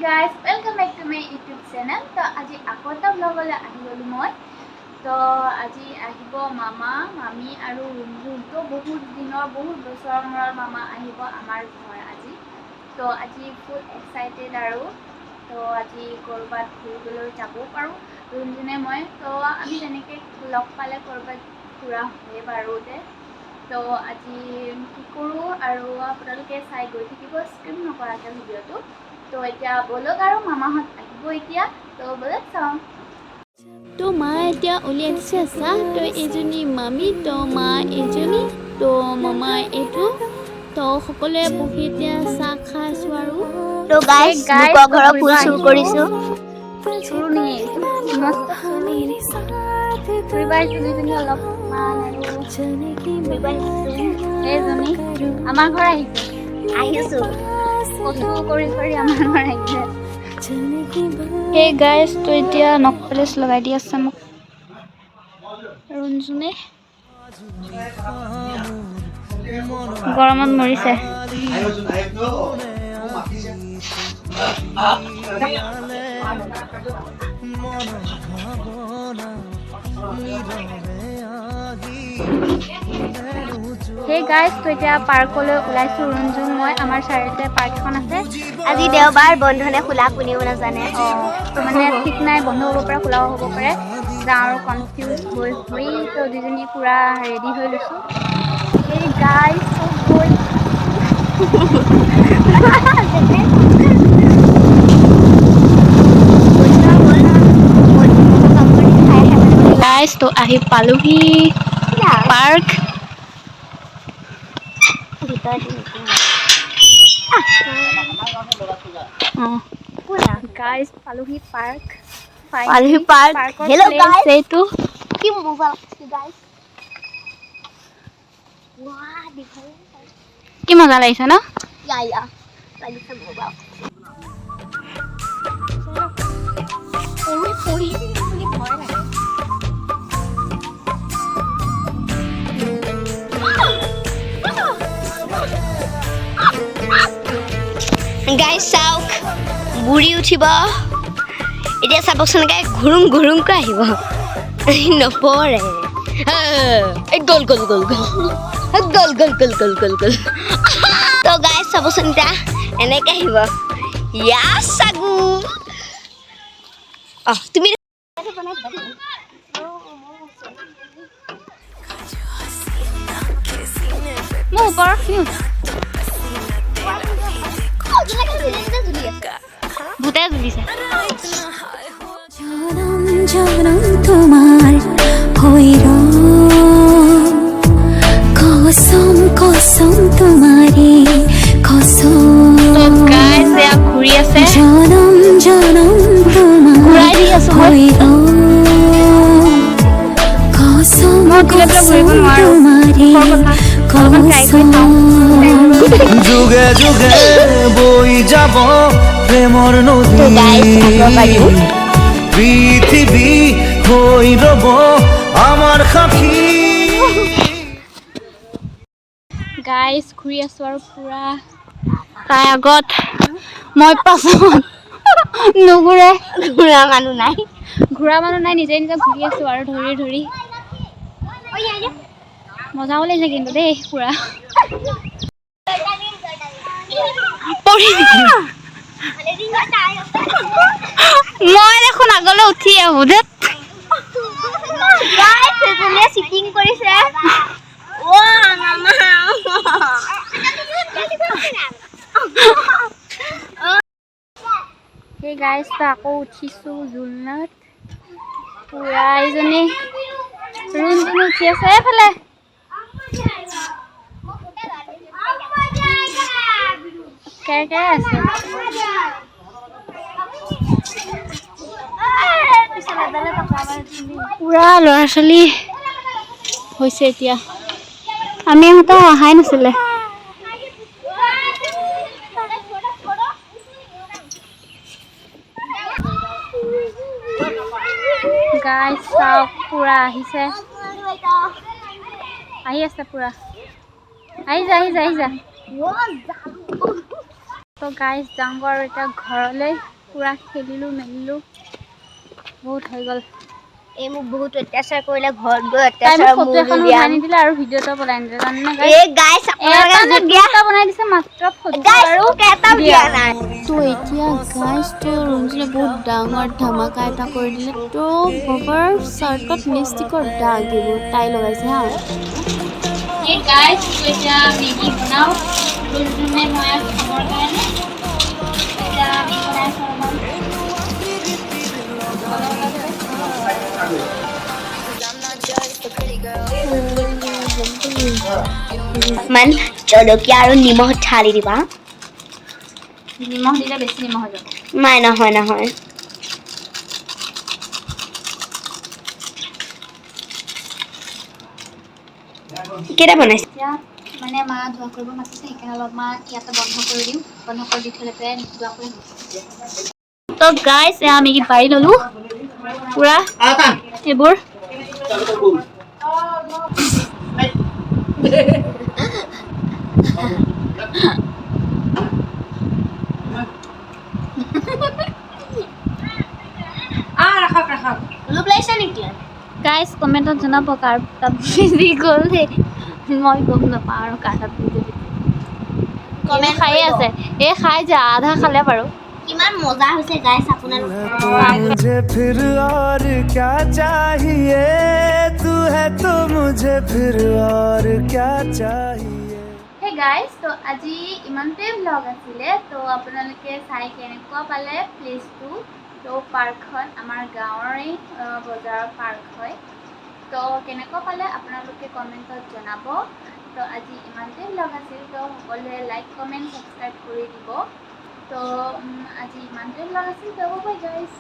guys, welcome back to my YouTube channel. So আজি আকৌ এটা vlogলৈ আহি গলো মই। তো আজি আহিব মামা, মামি আৰু ৰুমজু। তো বহুত দিনৰ বহুত বছৰৰ মূৰৰ মামা আহিব আমাৰ ঘৰ আজি। তো আজি ফুল এক্সাইটেড আৰু তো আজি কৰবাত ঘূৰিবলৈ যাব পাৰো ৰুমজুনে মই। তো আমি তেনেকৈ লগ পালে কৰবাত ঘূৰা হয় বাৰু দে। তো আজি কি কৰোঁ আৰু আপোনালোকে চাই গৈ থাকিব স্কিপ নকৰাকৈ ভিডিঅ'টো। তো এতিয়া বলক আৰু মামাহঁত আহিব এতিয়া। তো বলক চাওঁ। তো মা এতিয়া উলিয়াই দিছে চাহ। তো এজনী মামী, তো মা এজনী, তো মামা এইটো। তো সকলোৱে বহি এতিয়া চাহ খাই আছোঁ আৰু। তো গাইস লোকৰ ঘৰৰ ফুল চুৰ কৰিছোঁ। চুৰণি মস্ত চুৰণি ফুৰিব আহিছোঁ দুইজনী অলপমান আৰু এইজনী আমাৰ ঘৰ আহিছোঁ কচু কৰি আমাৰ ঘৰ আহিছে। সেই গাইজ তো এতিয়া নখ পলিচ লগাই দি আছে মোক ৰুণজুনে। গৰমত মৰিছে। সেই গাইজ তো এতিয়া পাৰ্কলৈ ওলাইছোঁ ৰুণজুন মই। আমাৰ চাৰিআলিতে পাৰ্ক এখন আছে। আজি দেওবাৰ বন্ধনে খোলা কোনেও নাজানে। তো মানে ঠিক নাই, বন্ধ হ'ব পাৰে খোলাও হ'ব পাৰে। যাওঁ আৰু কনফিউজ হৈ তো দুজনী পূৰা ৰেডি হৈ লৈছোঁ। এই গাইজ তো গৈ গাইজ তো আহি পালোহি পাৰ্ক। গাইজ পালোহি পাৰ্ক। পালোহি পাৰ্ক। হেল্ল' গাইস, এইটো কি মজা লাগছে গাইস। ওয়াহ দেখো কি মজা লাগিছে ন? ইয়া লাগিছে মজা। পৰি বুলি ভয় লাগে। গাইস চাওক, বুঢ়ী উঠিব এতিয়া। চাবচোন গাইস, ঘুৰুং ঘুৰুংকৈ আহিব, নপৰে। গল গল গল গল গল গল গল গল গল গল। তো গাইস চাবচোন এতিয়া এনেকৈ আহিব। ইয়া চাগু তুমি মোৰ ওপৰত ভূতে জুলিছে। জনম তোমাৰ হইৰ কসম কসম তোমাৰে কসম। তো গাইস এয়া ঘূৰি আছে। জনম জনম তোমাৰ ঘূৰাই দি আছো মই। কসম কসম তোমাৰে কসম। যুগে যুগে বই যাব প্ৰেমৰ নদী, পৃথিবী হৈ ৰব আমাৰ সাক্ষী। গাইজ ঘূৰি আছোঁ আৰু পূৰা। তাই আগত মই পাছত নুঘূৰে। ঘূৰা মানুহ নাই, নিজে নিজে ঘূৰি আছোঁ আৰু ধৰি ধৰি। মজাও লাগিছে কিন্তু দেই পূৰা। মই দেখোন আগলৈ উঠি আহোঁ দে। চিটিং কৰিছে। সেই গাইজ তো আকৌ উঠিছোঁ জুলনাত পূৰা। এইজনী ৰুণজুন উঠি আছে এইফালে। কেৰকেৰাই আছে। পূৰা ল'ৰা ছোৱালী হৈছে এতিয়া। আমি ইহঁতক অহাই নাছিলে। গাইজ চাওক পূৰা আহিছে, আহি আছে পূৰা। আহি যা। তো গাইজ যাওঁ আৰু এতিয়া ঘৰলৈ। পুৰা খেলিলোঁ মেলিলোঁ বহুত হৈ গ'ল এই মোক বহুত অত্যাচাৰ কৰিলে ঘৰত গৈ তাই মোক অত্যাচাৰ ফটো মোৰ এখন উঠাই নিদিলে আৰু ভিডিঅ' এটা বনাই নিদিলে জানেনে guys? এই গাইছ এটা নে দিয়া দুটা বনাই দিছে মাত্ৰ ফটো গাইছ আৰু মোক এটা দিয়া নাই তো এতিয়া গাইজটো ৰুমজুলে বহুত ডাঙৰ ধামাকা এটা কৰি দিলে তো বাবাৰ চাৰ্টত লিপষ্টিকৰ দাগ এইবোৰ তাই লগাইছে হা এই গাইছ এতিয়া মেগী বনাওঁ ৰুলজুনে মই খাবৰ কাৰণে এতিয়া আমি বনাইছোঁ মান জলকীয়া আৰু নিমখ ঢালি দিবা নিমখ দিলে বেছি নিমখ হৈ যাব নাই নহয় কেইটা বনাইছে এতিয়া মানে মা ধোৱা কৰিব মাতিছে সেইকাৰণে অলপমান ইয়াতে বন্ধ কৰি দিওঁ বন্ধ কৰি দি থ'লে ধোৱা কৰি তো গাইছ এয়া আমি পাৰি ল'লোঁ পুৰা এইবোৰ লোপ লাগিছে নেকি গাইছ কমেণ্টত জনাব কাৰ তাত বিজি গ'ল দেই মই গম নাপাওঁ আৰু কাৰ তাত বিজি কমেণ্ট খায়ে আছে এই খাই যা আধা খালে বাৰু কিমান মজা হৈছে গাইছ আপোনালোক तो मुझे फिर और क्या चाहिए तू है तो मुझे फिर और क्या चाहिए হে গাইজ তো আজি ইমানটোৱে ব্লগ আছিলে তো আপোনালোকে চাই কেনেকুৱা পালে প্লেচটো তো পাৰ্কখন আমাৰ গাঁৱৰে বজাৰৰ পাৰ্ক হয় তো কেনেকুৱা পালে আপোনালোকে কমেণ্টত জনাব তো আজি ইমানটোৱে ব্লগ আছিল তো সকলোৱে লাইক কমেণ্ট ছাবস্ক্ৰাইব কৰি দিব তো আজি ইমানটোৱে ব্লগ আছিল তো বাই গাইজ